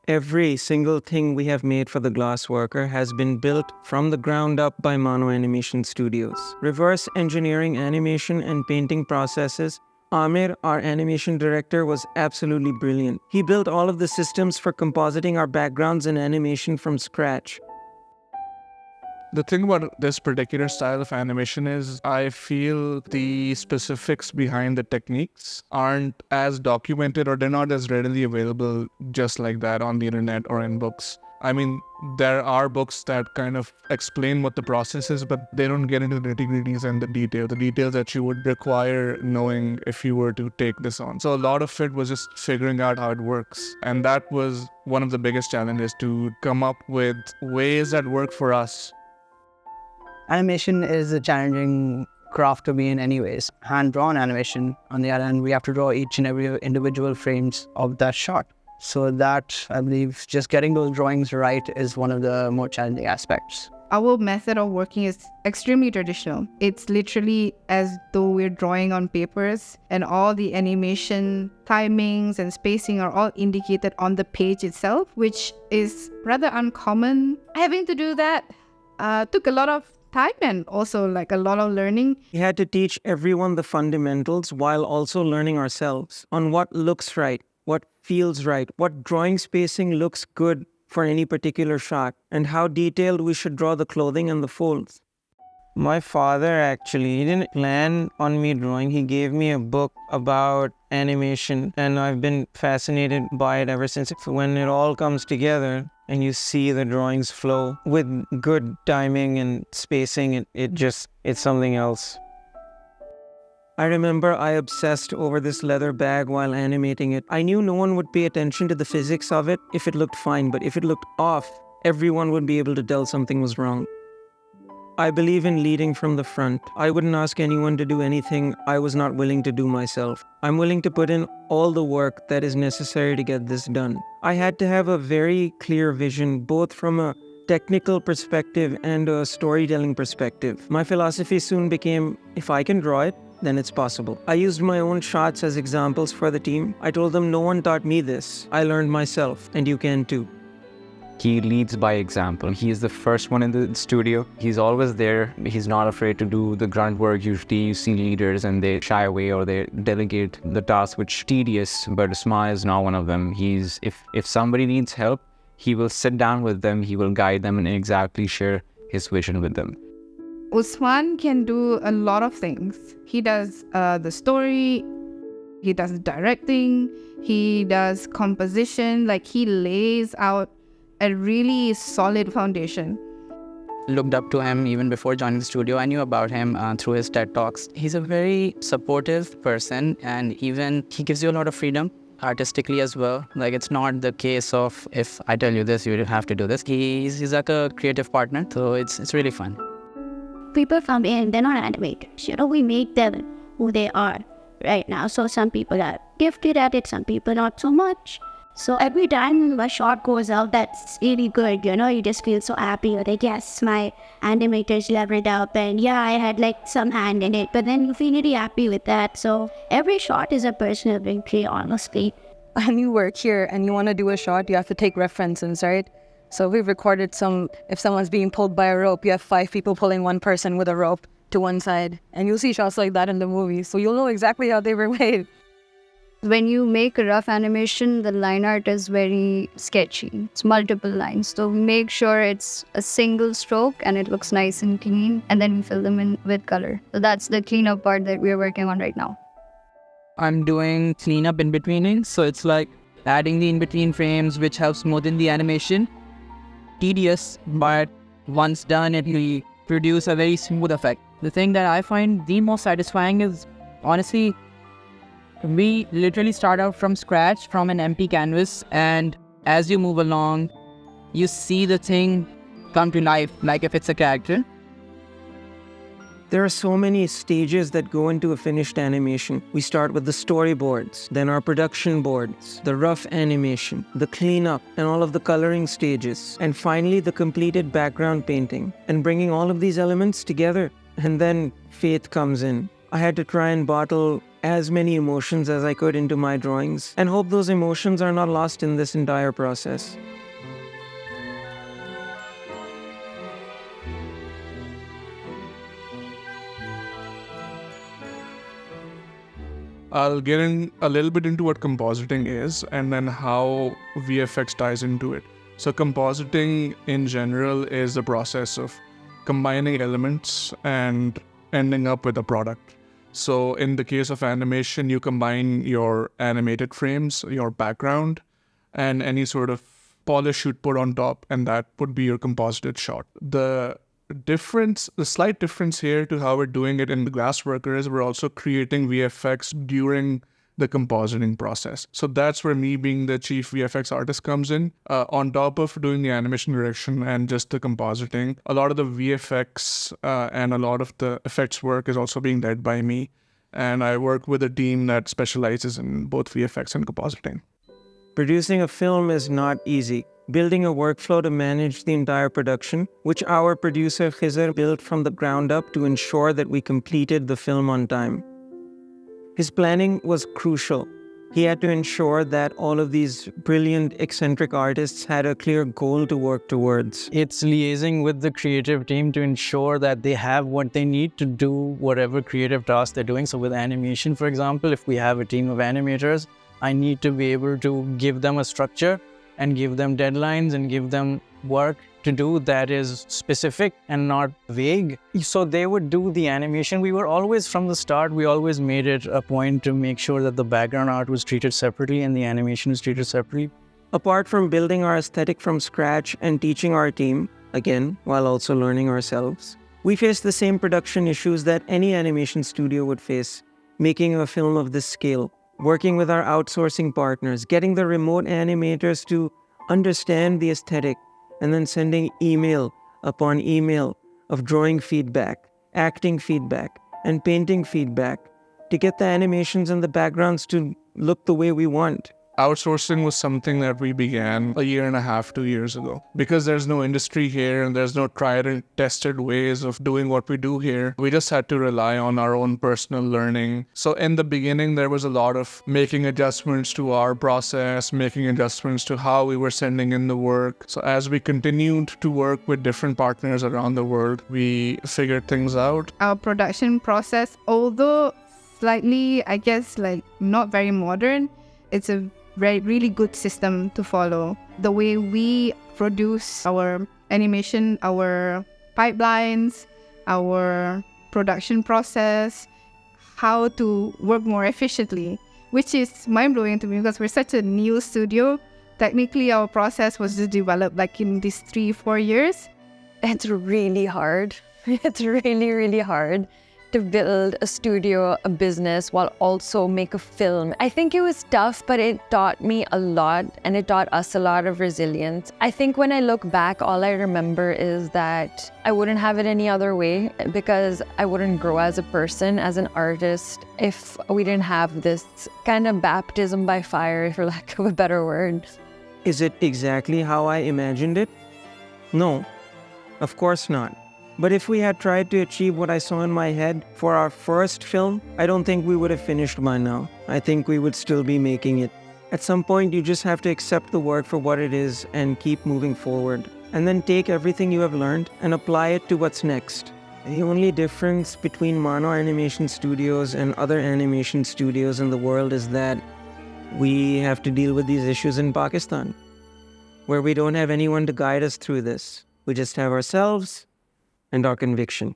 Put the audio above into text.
Every single thing we have made for the Glassworker has been built from the ground up by Mano Animation Studios. Reverse engineering animation and painting processes. Amir, our animation director, was absolutely brilliant. He built all of the systems for compositing our backgrounds and animation from scratch. The thing about this particular style of animation is I feel the specifics behind the techniques aren't as documented, or they're not as readily available just like that on the internet or in books. I mean, there are books that kind of explain what the process is, but they don't get into the nitty-gritties and the details that you would require knowing if you were to take this on. So a lot of it was just figuring out how it works. And that was one of the biggest challenges, to come up with ways that work for us. Animation is a challenging craft to be in anyways. Hand-drawn animation, on the other hand, we have to draw each and every individual frames of that shot. So that, I believe, just getting those drawings right is one of the more challenging aspects. Our method of working is extremely traditional. It's literally as though we're drawing on papers, and all the animation timings and spacing are all indicated on the page itself, which is rather uncommon. Having to do that took a lot of time and also like a lot of learning. We had to teach everyone the fundamentals while also learning ourselves on what looks right, what feels right, what drawing spacing looks good for any particular shot, and how detailed we should draw the clothing and the folds. My father actually, he didn't plan on me drawing. He gave me a book about animation, and I've been fascinated by it ever since. When it all comes together and you see the drawings flow with good timing and spacing, it's something else. I remember I obsessed over this leather bag while animating it. I knew no one would pay attention to the physics of it if it looked fine, but if it looked off, everyone would be able to tell something was wrong. I believe in leading from the front. I wouldn't ask anyone to do anything I was not willing to do myself. I'm willing to put in all the work that is necessary to get this done. I had to have a very clear vision, both from a technical perspective and a storytelling perspective. My philosophy soon became, if I can draw it, then it's possible. I used my own shots as examples for the team. I told them no one taught me this. I learned myself, and you can too. He leads by example. He is the first one in the studio. He's always there. He's not afraid to do the grunt work. Usually you see leaders and they shy away or they delegate the task, which is tedious, but Usman is not one of them. If somebody needs help, he will sit down with them, he will guide them and exactly share his vision with them. Usman can do a lot of things. He does the story, he does directing, he does composition, like he lays out a really solid foundation. Looked up to him even before joining the studio. I knew about him through his TED Talks. He's a very supportive person, and even he gives you a lot of freedom artistically as well. Like, it's not the case of, if I tell you this, you have to do this. He's like a creative partner, so it's really fun. People come in, they're not animators. We make them who they are right now. So some people are gifted at it, some people not so much. So every time a shot goes out that's really good, you just feel so happy. You're like, yes, my animators leveled up, and yeah, I had like some hand in it, but then you feel really happy with that. So every shot is a personal victory, honestly. When you work here and you want to do a shot, you have to take references, right? So we've recorded if someone's being pulled by a rope, you have 5 people pulling one person with a rope to one side. And you'll see shots like that in the movie, so you'll know exactly how they were made. When you make a rough animation, the line art is very sketchy. It's multiple lines. So we make sure it's a single stroke and it looks nice and clean, and then we fill them in with color. So that's the cleanup part that we're working on right now. I'm doing cleanup in betweening, so it's like adding the in-between frames, which helps smoothen the animation. Tedious, but once done, it will produce a very smooth effect. The thing that I find the most satisfying is, honestly, we literally start out from scratch, from an empty canvas, and as you move along, you see the thing come to life, like if it's a character. There are so many stages that go into a finished animation. We start with the storyboards, then our production boards, the rough animation, the cleanup, and all of the coloring stages, and finally the completed background painting. And bringing all of these elements together, and then faith comes in. I had to try and bottle as many emotions as I could into my drawings and hope those emotions are not lost in this entire process. I'll get in a little bit into what compositing is and then how VFX ties into it. So compositing in general is the process of combining elements and ending up with a product. So in the case of animation, you combine your animated frames, your background, and any sort of polish you'd put on top, and that would be your composited shot. The slight difference here to how we're doing it in the Glassworker is we're also creating VFX during the compositing process. So that's where me being the chief VFX artist comes in. On top of doing the animation direction and just the compositing, a lot of the VFX and a lot of the effects work is also being led by me. And I work with a team that specializes in both VFX and compositing. Producing a film is not easy. Building a workflow to manage the entire production, which our producer Haider built from the ground up to ensure that we completed the film on time. His planning was crucial. He had to ensure that all of these brilliant, eccentric artists had a clear goal to work towards. It's liaising with the creative team to ensure that they have what they need to do whatever creative task they're doing. So with animation, for example, if we have a team of animators, I need to be able to give them a structure and give them deadlines and give them work to do that is specific and not vague. So they would do the animation. We were always, from the start, we always made it a point to make sure that the background art was treated separately and the animation was treated separately. Apart from building our aesthetic from scratch and teaching our team, again, while also learning ourselves, we faced the same production issues that any animation studio would face, making a film of this scale. Working with our outsourcing partners, getting the remote animators to understand the aesthetic, and then sending email upon email of drawing feedback, acting feedback, and painting feedback to get the animations and the backgrounds to look the way we want. Outsourcing was something that we began 1.5 2 years ago. Because there's no industry here and there's no tried and tested ways of doing what we do here, we just had to rely on our own personal learning. So in the beginning, there was a lot of making adjustments to our process, making adjustments to how we were sending in the work. So as we continued to work with different partners around the world, we figured things out. Our production process, although slightly, I guess, not very modern, it's a really good system to follow. The way we produce our animation, our pipelines, our production process, how to work more efficiently, which is mind-blowing to me because we're such a new studio. Technically, our process was just developed in these 3-4 years. It's really hard. It's really, really hard to build a studio, a business, while also make a film. I think it was tough, but it taught me a lot and it taught us a lot of resilience. I think when I look back, all I remember is that I wouldn't have it any other way because I wouldn't grow as a person, as an artist, if we didn't have this kind of baptism by fire, for lack of a better word. Is it exactly how I imagined it? No, of course not. But if we had tried to achieve what I saw in my head for our first film, I don't think we would have finished by now. I think we would still be making it. At some point, you just have to accept the work for what it is and keep moving forward. And then take everything you have learned and apply it to what's next. The only difference between Mano Animation Studios and other animation studios in the world is that we have to deal with these issues in Pakistan, where we don't have anyone to guide us through this. We just have ourselves and our conviction.